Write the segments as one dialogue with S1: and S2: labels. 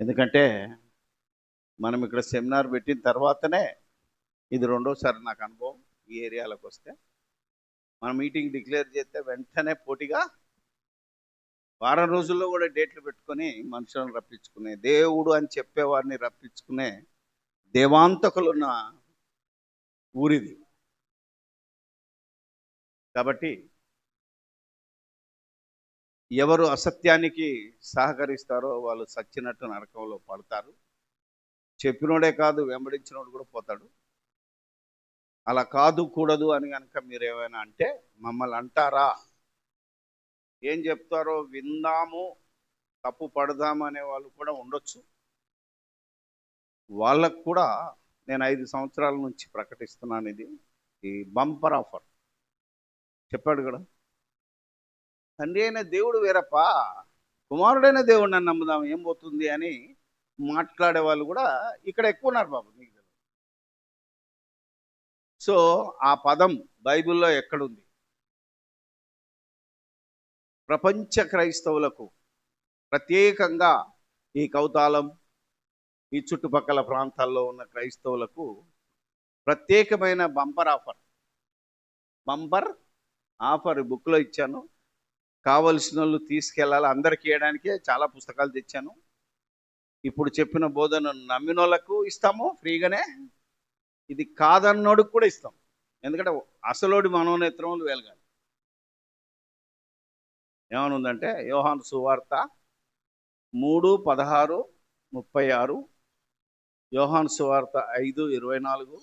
S1: ఎందుకంటే మనం ఇక్కడ సెమినార్ పెట్టిన తర్వాతనే ఇది రెండోసారి నాకు అనుభవం ఈ ఏరియాలోకి వస్తే. మన మీటింగ్ డిక్లేర్ చేస్తే వెంటనే పోటీగా వారం రోజుల్లో కూడా డేట్లు పెట్టుకొని మనుషులను రప్పించుకునే, దేవుడు అని చెప్పేవారిని రప్పించుకునే దేవాంతకులున్న ఊరిది. కాబట్టి ఎవరు అసత్యానికి సహకరిస్తారో వాళ్ళు సచ్చినట్టు నరకంలో పడతారు. చెప్పినోడే కాదు, వెంబడించినోడు కూడా పోతాడు. అలా కాదు, కూడదు అని కనుక మీరు ఏమైనా అంటే మమ్మల్ని అంటారా, ఏం చెప్తారో విందాము, తప్పు పడదాము అనే వాళ్ళు కూడా ఉండొచ్చు. వాళ్ళకు కూడా నేను 5 సంవత్సరాల నుంచి ప్రకటిస్తున్నాను. ఇది ఈ బంపర్ ఆఫర్ చెప్పాడు కదా, తండ్రి అయిన దేవుడు వేరప్ప, కుమారుడైన దేవుడు నన్ను నమ్ముదాం ఏం పోతుంది అని మాట్లాడే వాళ్ళు కూడా ఇక్కడ ఎక్కువ ఉన్నారు బాబు, మీకు తెలియదు. సో ఆ పదం బైబిల్లో ఎక్కడుంది? ప్రపంచ క్రైస్తవులకు, ప్రత్యేకంగా ఈ కౌతాలం ఈ చుట్టుపక్కల ప్రాంతాల్లో ఉన్న క్రైస్తవులకు ప్రత్యేకమైన బంపర్ ఆఫర్ బుక్లో ఇచ్చాను. కావలసిన వాళ్ళు తీసుకెళ్ళాలి. అందరికీ ఇవ్వడానికే చాలా పుస్తకాలు తెచ్చాను. ఇప్పుడు చెప్పిన బోధనను నమ్మిన వాళ్ళకు ఇస్తాము ఫ్రీగానే, ఇది కాదన్నోడికి కూడా ఇస్తాం. ఎందుకంటే అసలోడి మనోనేత్రములు వెలగాలి. ఏమనుందంటే యోహాను సువార్త 3:16-36, యోహాను సువార్త 5:24,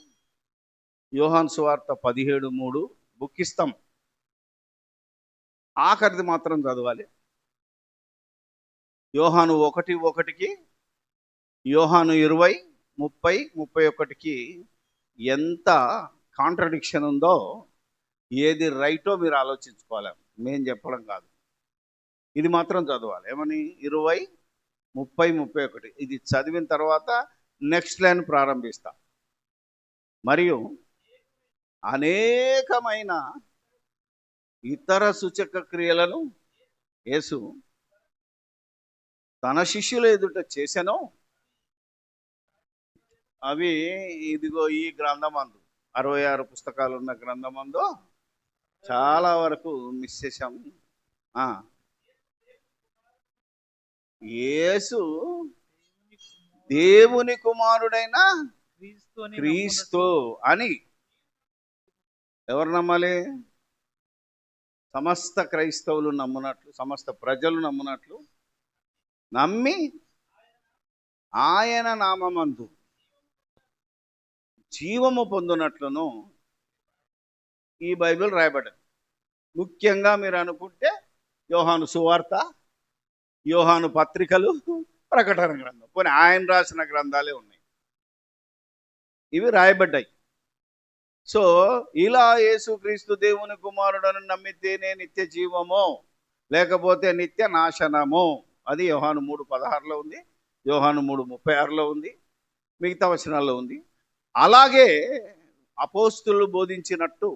S1: యోహాను సువార్త 17:3 బుక్ ఇస్తాం. ఆఖరిది మాత్రం చదవాలి. యోహాను 1:1కి, యోహాను 20:30-31కి ఎంత కాంట్రడిక్షన్ ఉందో, ఏది రైటో మీరు ఆలోచించుకోవాలి. మేము చెప్పడం కాదు, ఇది మాత్రం చదవాలి. ఏమని? 20:30-31 ఇది చదివిన తర్వాత నెక్స్ట్ లైన్ ప్రారంభిస్తా. మరియు అనేకమైన ఇతర సూచక క్రియలను యేసు తన శిష్యుల ఎదుట చేసెను, అవి ఇదిగో ఈ గ్రంథమందు, 66 పుస్తకాలు ఉన్న గ్రంథమందు చాలా వరకు మిస్ చేశాం. యేసు దేవుని కుమారుడైన క్రీస్తు అని ఎవరు నమ్మాలి? సమస్త క్రైస్తవులు నమ్మునట్లు, సమస్త ప్రజలు నమ్మునట్లు, నమ్మి ఆయన నామమందు జీవము పొందునట్లును ఈ బైబిల్ రాయబడింది. ముఖ్యంగా మీరు అనుకుంటే యోహాను సువార్త, యోహాను పత్రికలు, ప్రకటన గ్రంథం, పోనీ ఆయన రాసిన గ్రంథాలే ఉన్నాయి, ఇవి రాయబడ్డాయి. సో ఇలా యేసుక్రీస్తు దేవుని కుమారుడని నమ్మితేనే నిత్య జీవము, లేకపోతే నిత్య నాశనము. అది యోహాను 3:16లో ఉంది, యోహాను 3:36లో ఉంది, మిగతా వచనాల్లో ఉంది. అలాగే అపోస్తులు బోధించినట్టు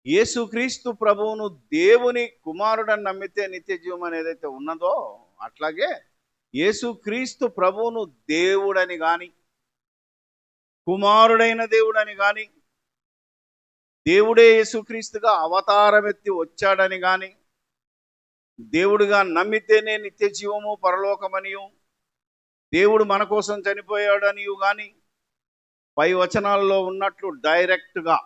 S1: యేసుక్రీస్తు ప్రభువును దేవుని కుమారుడని నమ్మితే నిత్య జీవం అనేదైతే ఉన్నదో, అట్లాగే యేసుక్రీస్తు ప్రభువును దేవుడని కానీ, కుమారుడైన దేవుడని కానీ, దేవుడే యేసుక్రీస్తుగా అవతారం ఎత్తి వచ్చాడని కానీ, దేవుడిగా నమ్మితేనే నిత్య జీవము పరలోకమనియు, దేవుడు మన కోసం చనిపోయాడనియు కానీ, పై వచనాల్లో ఉన్నట్లు డైరెక్ట్గా,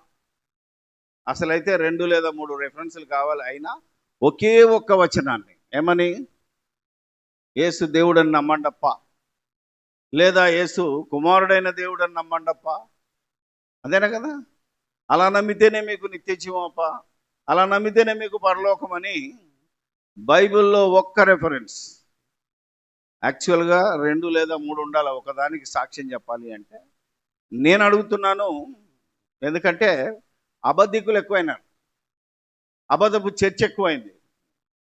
S1: అసలైతే 2 లేదా 3 రెఫరెన్సులు కావాలి, అయినా ఒకే ఒక్క వచనాన్ని ఏమని, యేసు దేవుడని నమ్మండప్ప, లేదా యేసు కుమారుడైన దేవుడని నమ్మండప్ప, అదేనా కదా? అలా నమ్మితేనే మీకు నిత్య జీవం అప్ప, అలా నమ్మితేనే మీకు పరలోకం అని బైబిల్లో ఒక్క రెఫరెన్స్. యాక్చువల్గా 2 లేదా 3 ఉండాలి ఒకదానికి సాక్ష్యం చెప్పాలి అంటే. నేను అడుగుతున్నాను, ఎందుకంటే అబద్ధికులు ఎక్కువైనారు, అబద్ధపు చర్చ ఎక్కువైంది.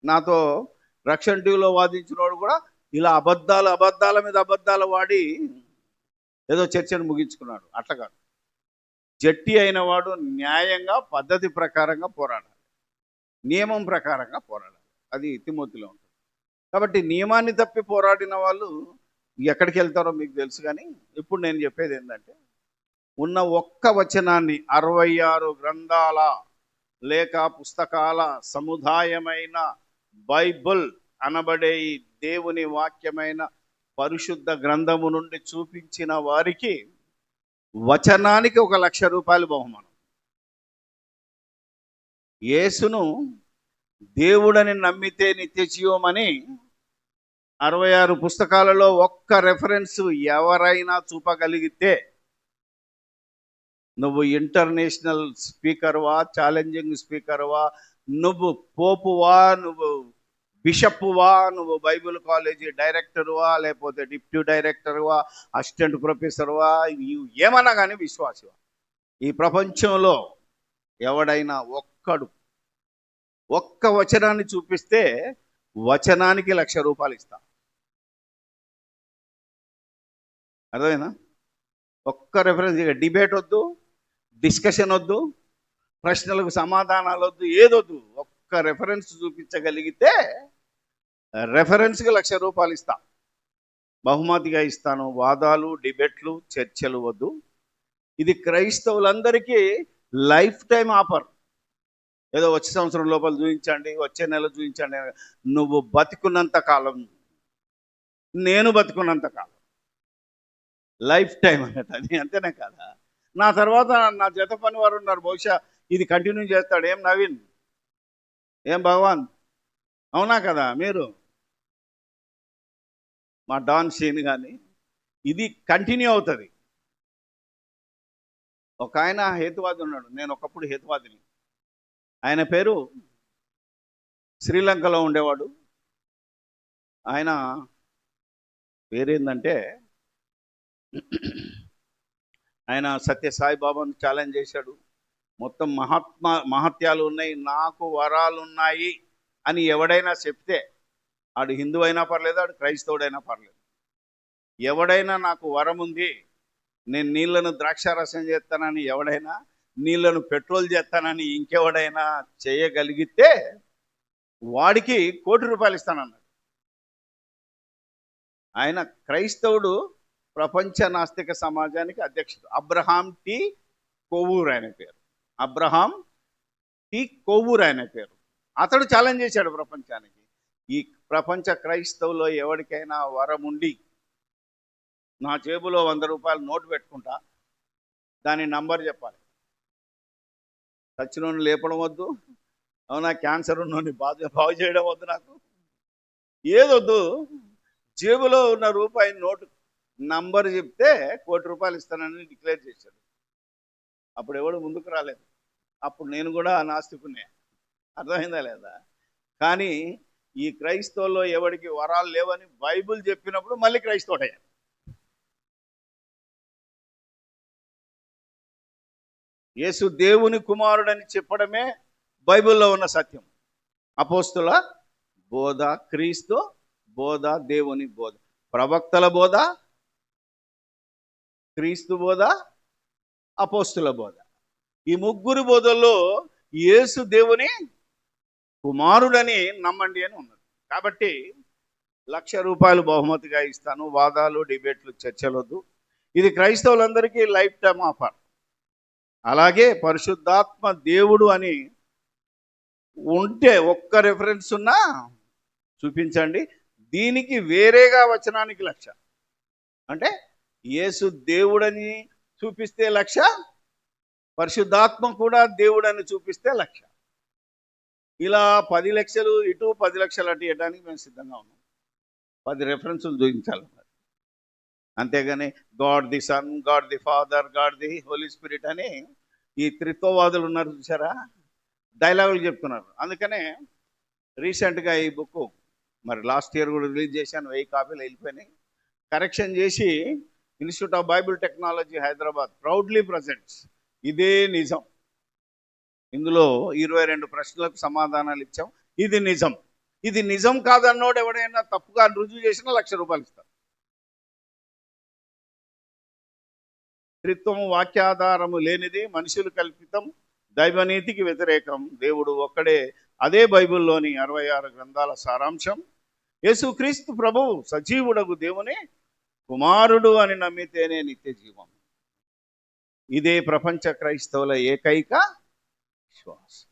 S1: నాతో రక్షణ టీవీలో వాదించినోడు కూడా ఇలా అబద్ధాల మీద అబద్ధాలు వాడి ఏదో చర్చను ముగించుకున్నాడు. అట్లా కాదు, జట్టి అయిన వాడు న్యాయంగా పద్ధతి ప్రకారంగా పోరాడాలి, నియమం ప్రకారంగా పోరాడాలి. అది తిమోతిలో ఉంటుంది. కాబట్టి నియమాన్ని తప్పి పోరాడిన వాళ్ళు ఎక్కడికి వెళ్తారో మీకు తెలుసు. కానీ ఇప్పుడు నేను చెప్పేది ఏంటంటే, ఉన్న ఒక్క వచనాన్ని 66 గ్రంథాల లేక పుస్తకాల సముదాయమైన బైబుల్ అనబడే ఈ దేవుని వాక్యమైన పరిశుద్ధ గ్రంథము నుండి చూపించిన వారికి వచనానికి 1,00,000 రూపాయలు బహుమానం. యేసును దేవుడని నమ్మితే నిత్య జీవమని 66 పుస్తకాలలో ఒక్క రెఫరెన్స్ ఎవరైనా చూపగలిగితే, నువ్వు ఇంటర్నేషనల్ స్పీకర్వా, ఛాలెంజింగ్ స్పీకర్వా, నువ్వు పోపువా, నువ్వు బిషప్వా, నువ్వు బైబిల్ కాలేజీ డైరెక్టర్వా, లేకపోతే డిప్యూటీ డైరెక్టర్వా, అసిస్టెంట్ ప్రొఫెసర్వా, ఏమన్నా కానీ విశ్వాసవా, ఈ ప్రపంచంలో ఎవడైనా ఒక్క వచనాన్ని చూపిస్తే వచనానికి 1,00,000 రూపాయలు ఇస్తా. అర్థమైనా? ఒక్క రెఫరెన్స్. ఇక డిబేట్ వద్దు, డిస్కషన్ వద్దు, ప్రశ్నలకు సమాధానాలు వద్దు, ఏదొద్దు. ఒక్క రెఫరెన్స్ చూపించగలిగితే రెఫరెన్స్కి 1,00,000 రూపాయలు ఇస్తా, బహుమతిగా ఇస్తాను. వాదాలు, డిబేట్లు, చర్చలు వద్దు. ఇది క్రైస్తవులందరికీ లైఫ్ టైం ఆఫర్. ఏదో వచ్చే సంవత్సరం లోపల చూపించండి, వచ్చే నెల చూపించండి. నువ్వు బతికున్నంత కాలం, నేను బతికున్నంత కాలం, లైఫ్ టైం అన్నట్టు. అది అంతేనే కదా. నా తర్వాత నా జత పని వారు ఉన్నారు, బహుశా ఇది కంటిన్యూ చేస్తాడు. ఏం నవీన్, ఏం భగవాన్, అవునా కదా? మీరు మా డాన్ సీన్ కానీ ఇది కంటిన్యూ అవుతుంది. ఒక ఆయన హేతువాది ఉన్నాడు, నేను ఒకప్పుడు హేతువాదిని. ఆయన పేరు శ్రీలంకలో ఉండేవాడు. ఆయన పేరేందంటే, ఆయన సత్యసాయి బాబాను ఛాలెంజ్ చేశాడు. మొత్తం మహత్యాలు ఉన్నాయి, నాకు వరాలు ఉన్నాయి అని ఎవడైనా చెప్తే, ఆడు హిందూ అయినా పర్లేదు, ఆడు క్రైస్తవుడైనా పర్లేదు, ఎవడైనా నాకు వరం ఉంది, నేను నీళ్లను ద్రాక్షారసం చేస్తానని ఎవడైనా, నీళ్లను పెట్రోల్ చేస్తానని ఇంకెవడైనా చేయగలిగితే వాడికి 1,00,00,000 రూపాయలు ఇస్తానన్నాడు. ఆయన క్రైస్తవుడు, ప్రపంచ నాస్తిక సమాజానికి అధ్యక్షుడు. అబ్రహాం టి కోవూర్ ఆయన పేరు. అబ్రహాం టి కోవూర్ ఆయన పేరు. అతడు ఛాలెంజ్ చేశాడు ప్రపంచానికి, ఈ ప్రపంచ క్రైస్తవులో ఎవరికైనా వరం ఉండి, నా జేబులో 100 రూపాయలు నోటు పెట్టుకుంటా, దాని నంబర్ చెప్పాలి. చచ్చినోని లేపడం వద్దు, అవునా, క్యాన్సర్ ఉన్నోని బాగు చేయడం వద్దు, నాకు ఏదొద్దు, జేబులో ఉన్న రూపాయి నోటు నంబర్ చెప్తే 1,00,00,000 రూపాయలు ఇస్తానని డిక్లేర్ చేశాడు. అప్పుడు ఎవడు ముందుకు రాలేదు. అప్పుడు నేను కూడా నాస్తికునే. అర్థమైందా లేదా? కానీ ఈ క్రైస్తవుల్లో ఎవడికి వరాలు లేవని బైబిల్ చెప్పినప్పుడు మళ్ళీ క్రైస్తవుడయ్యాడు. యేసు దేవుని కుమారుడని చెప్పడమే బైబిల్లో ఉన్న సత్యం. అపోస్తుల బోధ, క్రీస్తు బోధ, దేవుని బోధ, ప్రవక్తల బోధ, క్రీస్తు బోధ, అపోస్తుల బోధ. ఈ ముగ్గురు బోధల్లో యేసు దేవుని కుమారుడని నమ్మండి అని ఉన్నది. కాబట్టి 1,00,000 రూపాయలు బహుమతిగా ఇస్తాను. వాదాలు, డిబేట్లు, చర్చలొద్దు. ఇది క్రైస్తవులందరికీ లైఫ్ టైం ఆఫర్. అలాగే పరిశుద్ధాత్మ దేవుడు అని ఉంటే ఒక్క రెఫరెన్స్ ఉన్నా చూపించండి. దీనికి వేరేగా వచనానికి 1,00,000. అంటే యేసు దేవుడని చూపిస్తే 1,00,000, పరిశుద్ధాత్మ కూడా దేవుడని చూపిస్తే 1,00,000. ఇలా 10 లక్షలు ఇటు 10 లక్షలు అటు ఇవ్వడానికి మేము సిద్ధంగా ఉన్నాం. 10 రెఫరెన్సులు చూపించాలి. అంతేగాని God the Son, God the Father, God the Holy Spirit అని ఈ త్రిత్వవాదులు ఉన్నారు చూసారా, డైలాగులు చెప్తున్నారు. అందుకనే రీసెంట్గా ఈ బుక్ మరి లాస్ట్ ఇయర్ కూడా రిలీజ్ చేశాను, 1000 కాపీలు వెళ్ళిపోయినాయి. కరెక్షన్ చేసి institute of Bible technology Hyderabad proudly presents ఇదే నిజం. ఇందులో 22 ప్రశ్నలకు సమాధానాలు ఇచ్చాం. ఇది నిజం. ఇది నిజం కాదన్నోడు ఎవడైనా తప్పుగా రుజువు చేసినా 1,00,000 రూపాయలు ఇస్తారు. త్రిత్వం వాక్యాధారము లేనిది, మనుషులు కల్పితం, దైవనీతికి వ్యతిరేకం. దేవుడు ఒక్కడే. అదే బైబిల్లోని 66 గ్రంథాల సారాంశం. యేసుక్రీస్తు ప్రభువు సజీవుడగు దేవుని కుమారుడు అని నమ్మితేనే నిత్య జీవం. ఇదే ప్రపంచ క్రైస్తవుల ఏకైక విశ్వాసం.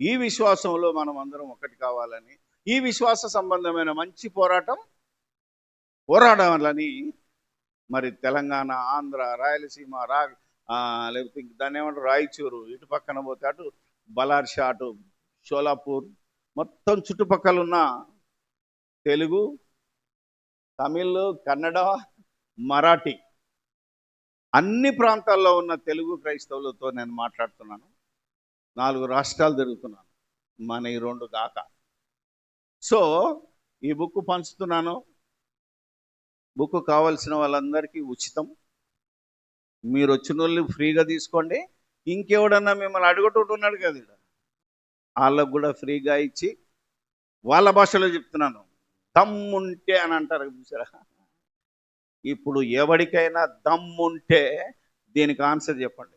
S1: ఈ విశ్వాసంలో మనం అందరం ఒకటి కావాలని, ఈ విశ్వాస సంబంధమైన మంచి పోరాడాలని మరి తెలంగాణ, ఆంధ్ర, రాయలసీమ, లేకపోతే దాన్ని ఏమంటారు రాయచూరు, ఇటు పక్కన పోతే అటు బలార్షా, అటు షోలాపూర్, మొత్తం చుట్టుపక్కల ఉన్న తెలుగు, తమిళ్, కన్నడ, మరాఠీ అన్ని ప్రాంతాల్లో ఉన్న తెలుగు క్రైస్తవులతో నేను మాట్లాడుతున్నాను. 4 రాష్ట్రాలు తిరుగుతున్నాను, మన ఈ 2 దాకా. సో ఈ బుక్ పంచుతున్నాను. బుక్ కావాల్సిన వాళ్ళందరికీ ఉచితం. మీరు వచ్చిన వాళ్ళు ఫ్రీగా తీసుకోండి. ఇంకెవడన్నా మిమ్మల్ని అడుగుతుంటున్నాడు కదా, వాళ్ళకు కూడా ఫ్రీగా ఇచ్చి వాళ్ళ భాషలో చెప్తున్నాను. దమ్ముంటే అని అంటారు చూసారా, ఇప్పుడు ఎవరికైనా దమ్ముంటే దీనికి ఆన్సర్ చెప్పండి.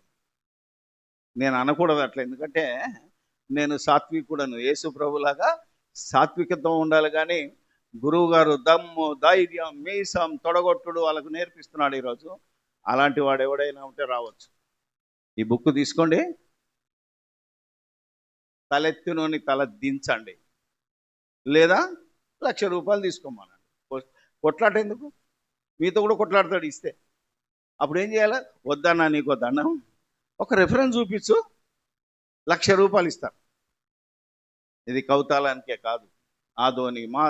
S1: నేను అనకూడదు అట్లా, ఎందుకంటే నేను సాత్వికుడను, యేసు ప్రభులాగా సాత్వికత ఉండాలి. కానీ గురువు గారు దమ్ము, ధైర్యం, మీసం, తొడగొట్టుడు వాళ్ళకు నేర్పిస్తున్నాడు ఈరోజు. అలాంటి వాడు ఎవడైనా ఉంటే రావచ్చు. ఈ బుక్ తీసుకోండి, తలెత్తినోని తల దించండి, లేదా 1,00,000 రూపాయలు తీసుకోమనండి. కొట్లాట ఎందుకు? మీతో కూడా కొట్లాడతాడు ఇస్తే. అప్పుడు ఏం చేయాలి? వద్దన్నా నీకు దండం, ఒక రెఫరెన్స్ చూపించు, 1,00,000 రూపాయలు ఇస్తారు. ఇది కౌతాలానికే కాదు, ఆదోని, మా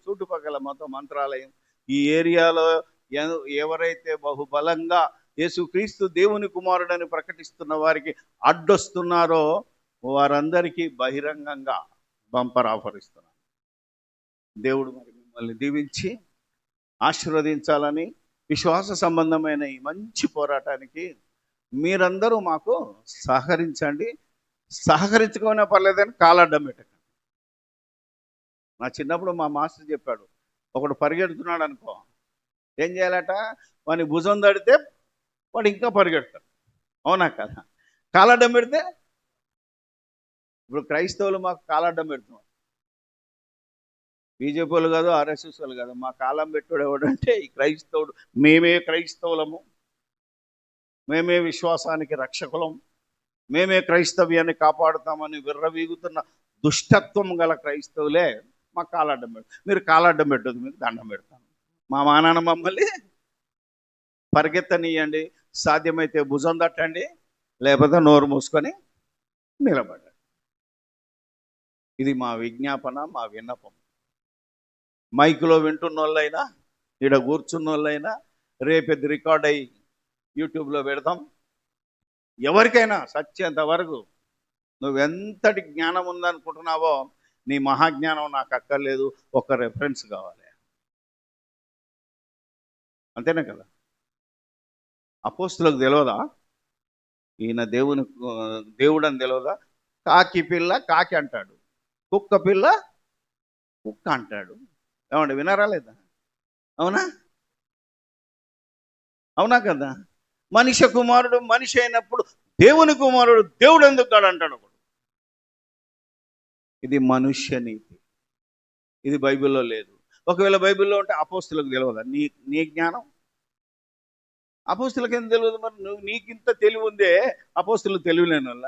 S1: చుట్టుపక్కల మొత్తం మంత్రాలయం, ఈ ఏరియాలో ఎవరైతే బహుబలంగా యేసుక్రీస్తు దేవుని కుమారుడని ప్రకటిస్తున్న వారికి అడ్డొస్తున్నారో వారందరికీ బహిరంగంగా బంపర్ ఆఫర్ ఇస్తున్నారు. దేవుడు మరి మిమ్మల్ని దీవించి ఆశీర్వదించాలని, విశ్వాస సంబంధమైన ఈ మంచి పోరాటానికి మీరందరూ మాకు సహకరించండి. సహకరించుకోనే పర్లేదని కాలడ్డం పెట్టకండి. నా చిన్నప్పుడు మా మాస్టర్ చెప్పాడు, ఒకడు పరిగెడుతున్నాడు అనుకో, ఏం చేయాలట? వాని భుజం తడితే వాడు ఇంకా పరిగెడతాడు. అవునా కదా? కాలడ్డం పెడితే, ఇప్పుడు క్రైస్తవులు మాకు కాలడ్డం పెడుతున్నారు. బీజేపీ వాళ్ళు కాదు, ఆర్ఎస్ఎస్ వాళ్ళు కాదు, మా కాలం పెట్టుడు ఎవడంటే ఈ క్రైస్తవుడు. మేమే క్రైస్తవులము, మేమే విశ్వాసానికి రక్షకులం, మేమే క్రైస్తవ్యాన్ని కాపాడుతామని విర్రవీగుతున్న దుష్టత్వం గల క్రైస్తవులే మా కాలడ్డం పెట్టు. మీరు కాలడ్డం పెట్టదు, మీకు దండం పెడతాను. మా నాన్న మమ్మల్ని పరిగెత్తనియండి, సాధ్యమైతే భుజం తట్టండి, లేకపోతే నోరు మూసుకొని నిలబడండి. ఇది మా విజ్ఞాపన, మా విన్నపం. మైకులో వింటున్న వాళ్ళైనా, ఈడ కూర్చున్న వాళ్ళైనా, రేపెద్ది రికార్డ్ అయ్యి యూట్యూబ్లో పెడతాం. ఎవరికైనా సత్యంత వరకు నువ్వెంతటి జ్ఞానం ఉందనుకుంటున్నావో, నీ మహాజ్ఞానం నాకు అక్కర్లేదు, ఒక రెఫరెన్స్ కావాలి. అంతేనే కదా? అపోస్తులకు తెలియదా ఈయన దేవుడు అని తెలియదా? కాకి పిల్ల కాకి అంటాడు, కుక్క పిల్ల కుక్క అంటాడు. ఏమండి, వినరా లేదా? అవునా? అవునా కదా? మనిషి కుమారుడు మనిషి అయినప్పుడు దేవుని కుమారుడు దేవుడు ఎందుకు కాడు అంటాడు ఒకడు. ఇది మనుష్య నీతి, ఇది బైబిల్లో లేదు. ఒకవేళ బైబిల్లో ఉంటే అపోస్తులకు తెలియదా నీ జ్ఞానం? అపోస్తులకు ఎందుకు తెలియదు? మరి నీకింత తెలివి ఉందే, అపోస్తులు తెలివిలేని వల్ల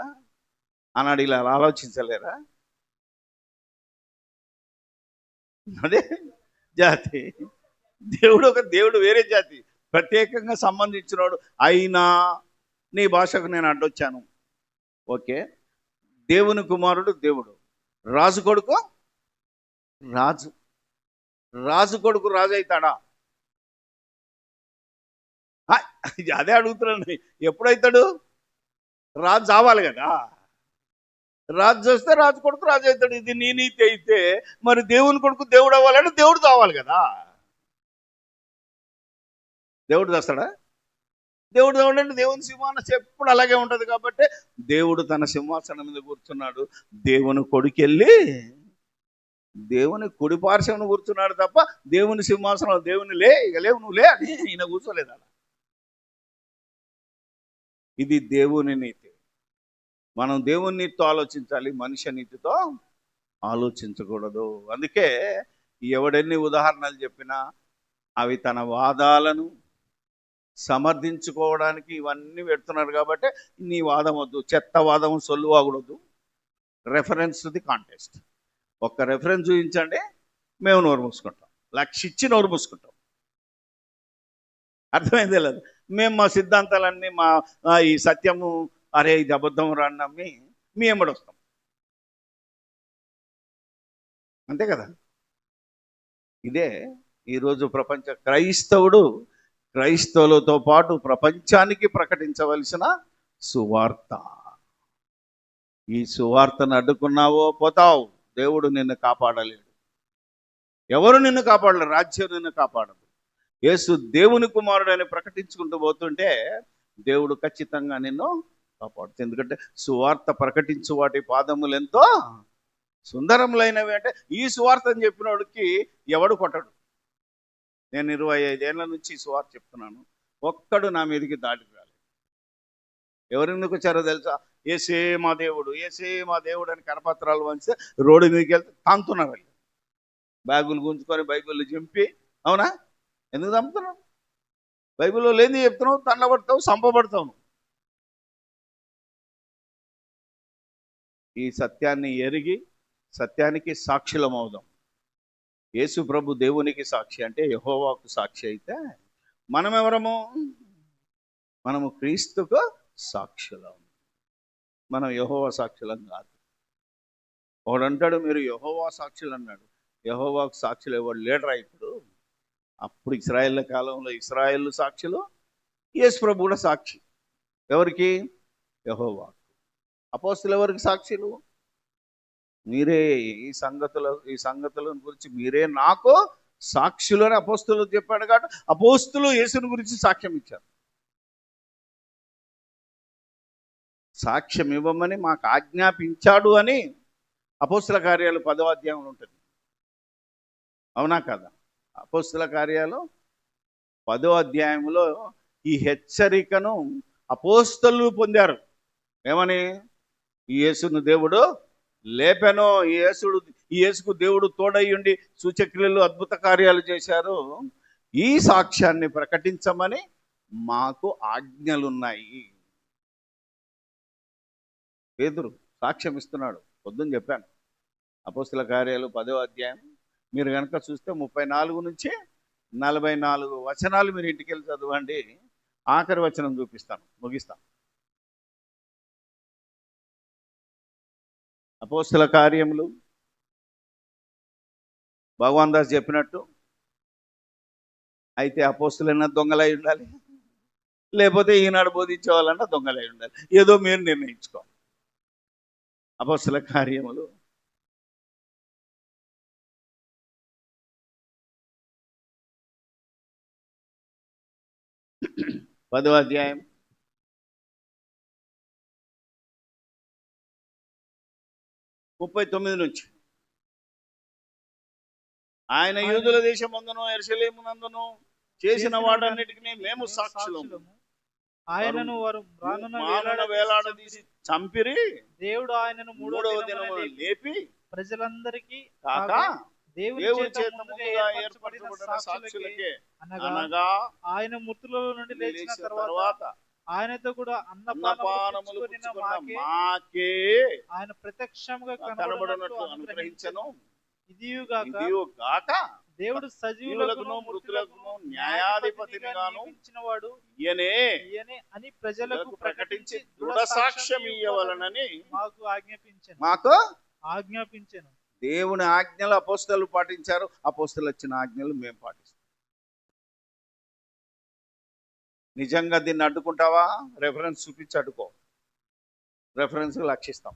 S1: అన్నాడు. ఇలా ఆలోచించలేరా? అదే జాతి. దేవుడు వేరే జాతి, ప్రత్యేకంగా సంబంధించినోడు. అయినా నీ భాషకు నేను అడ్డొచ్చాను, ఓకే. దేవుని కుమారుడు దేవుడు, రాజు కొడుకు రాజు. రాజు కొడుకు రాజు అవుతాడా? అదే అడుగుతున్నాను. ఎప్పుడైతాడు? రాజు చావాలి కదా. రాజు చేస్తే రాజు కొడుకు రాజు అవుతాడు. ఇది నీ నీతి అయితే మరి దేవుని కొడుకు దేవుడు అవ్వాలంటే దేవుడు చావాలి కదా. దేవుడు చేస్తాడా? దేవుడు చూడండి, దేవుని సింహాసనం ఎప్పుడు అలాగే ఉంటుంది. కాబట్టి దేవుడు తన సింహాసనం మీద కూర్చున్నాడు, దేవుని కొడుకెళ్ళి దేవుని కుడి పార్శ్వను కూర్చున్నాడు తప్ప దేవుని సింహాసనం దేవుని ఇక లేవు నువ్వు లే అని ఈయన కూర్చోలేదు. అలా ఇది దేవుని నీతి. మనం దేవుని నీతితో ఆలోచించాలి, మనిషి నీతితో ఆలోచించకూడదు. అందుకే ఎవడెన్ని ఉదాహరణలు చెప్పినా అవి తన వాదాలను సమర్థించుకోవడానికి ఇవన్నీ పెడుతున్నారు. కాబట్టి నీ వాదం వద్దు, చెత్త వాదం, సొల్లువాగుడొద్దు, రెఫరెన్స్ ది కాంటెస్ట్. ఒక్క రెఫరెన్స్ చూపించండి, మేము నోరు మూసుకుంటాం, లక్షిచ్చి నోరు మూసుకుంటాం. అర్థమైందే లేదు. మేము మా సిద్ధాంతాలన్నీ ఈ సత్యము, అరే ఇది అబద్ధం రాన్నమ్మి మీ ఎంబడి వస్తాం, అంతే కదా. ఇదే ఈరోజు ప్రపంచ క్రైస్తవులతో పాటు ప్రపంచానికి ప్రకటించవలసిన సువార్త. ఈ సువార్తను అడ్డుకున్నావో పోతావు, దేవుడు నిన్ను కాపాడలేడు. ఎవరు నిన్ను కాపాడలేరు, రాజ్యం నిన్ను కాపాడదు. యేసు దేవుని కుమారుడని ప్రకటించుకుంటూ పోతుంటే దేవుడు ఖచ్చితంగా నిన్ను కాపాడుతుంది. ఎందుకంటే సువార్త ప్రకటించు వాటి పాదములు ఎంతో సుందరములైనవి. అంటే ఈ సువార్త అని చెప్పినోడికి ఎవడు కొట్టడు. నేను 25 ఏళ్ల నుంచి ఈ సువార్త చెప్తున్నాను, ఒక్కడు నా మీదకి దాటికి రాలేదు. ఎవరెందుకు వచ్చారో తెలుసా? ఏసే మా దేవుడు, ఏసే మా దేవుడు అని కరపత్రాలు వంచితే రోడ్డు మీదకి వెళ్తే తాంతున్నారు. వాళ్ళు బ్యాగులు గుంజుకొని బైబిల్ చింపి, అవునా, ఎందుకు చంపుతున్నావు? బైబిల్లో లేని చెప్తున్నావు, తన్నబడతావు, సంపబడతావు. ఈ సత్యాన్ని ఎరిగి సత్యానికి సాక్షులం అవుదాం. యేసు ప్రభు దేవునికి సాక్షి అంటే యెహోవాకు సాక్షి అయితే మనం ఎవరము? మనము క్రీస్తుకు సాక్షులం. మనం యెహోవా సాక్షులం కాదు. ఒకడు అంటాడు మీరు యెహోవా సాక్షులు అన్నాడు. యెహోవాకు సాక్షులు ఎవడు లేడరా ఇప్పుడు? అప్పుడు ఇశ్రాయేళ్ల కాలంలో ఇశ్రాయేలు సాక్షులు, యేసు ప్రభు కూడా సాక్షి. ఎవరికి? యెహోవాకు. అపోస్తులు ఎవరికి సాక్షులు? మీరే. ఈ సంగతుల గురించి మీరే నాకు సాక్షులు అని అపోస్తులు చెప్పాడు. కాబట్టి అపోస్తులు యేసుని గురించి సాక్ష్యం ఇచ్చారు. సాక్ష్యం ఇవ్వమని మాకు ఆజ్ఞాపించాడు అని అపోస్తుల కార్యాలు 10వ అధ్యాయంలో ఉంటుంది. అవునా కదా? అపోస్తుల కార్యాలు 10వ అధ్యాయంలో ఈ హెచ్చరికను అపోస్తలు పొందారు. ఏమని? ఈ యేసును దేవుడు లేపెనో, ఈ యేసుకు దేవుడు తోడయ్యుండి సూచక్రియలు అద్భుత కార్యాలు చేశారు. ఈ సాక్ష్యాన్ని ప్రకటించమని మాకు ఆజ్ఞలున్నాయి. పేతురు సాక్ష్యం ఇస్తున్నాడు. పొద్దున్న చెప్పాను, అపోస్తుల కార్యాలు 10వ అధ్యాయం మీరు కనుక చూస్తే 34 నుంచి 44 వచనాలు మీరు ఇంటికి వెళ్ళి చదవండి. ఆఖరి వచనం చూపిస్తాను, ముగిస్తాను. అపోస్తుల కార్యములు భగవాన్ దాస్ చెప్పినట్టు అయితే అపోస్తులైనా దొంగలై ఉండాలి, లేకపోతే ఈనాడు బోధించే వాళ్ళన్నా దొంగలై ఉండాలి. ఏదో మీరు నిర్ణయించుకోవాలి. అపోస్తుల కార్యములు 10వ అధ్యాయం 39 నుంచి. ఆయన యూదుల దేశమందును యెరూషలేమునందును చేసిన వాటన్నిటికీ మేము సాక్షులము.
S2: ఆయనను వారు
S1: మానున వేలాడదీసి చంపిరి.
S2: దేవుడు ఆయనను మూడవ దినమున
S1: లేపి
S2: ప్రజలందరికీ
S1: కాక దేవుని చేత ముందుగా ఏర్పరచబడిన సాక్షులకే, అనగా
S2: ఆయన మృతులలో నుండి లేచిన తర్వాత ఆయనతో కూడా అన్నపానములు పుచ్చుకొనిన
S1: మాకే
S2: ఆయన ప్రత్యక్షంగా
S1: కనబడినట్లు అనుగ్రహించెను.
S2: ఇదియుగాక దేవుడు సజీవులకును మృతులకును న్యాయాధిపతిగాను ఇచ్చినవాడు ఈయనే అని ప్రజలకు ప్రకటించి దృఢ సాక్ష్యం ఇయ్యవలెనని మాకు ఆజ్ఞాపించెను.
S1: దేవుని ఆజ్ఞలు అపోస్తలు పాటించారు. అపోస్తలు వచ్చిన ఆజ్ఞలు మేము పాటిస్తాం. నిజంగా దీన్ని అడ్డుకుంటావా? రెఫరెన్స్ చూపించి అడ్డుకో. రెఫరెన్స్ లక్షిస్తాం.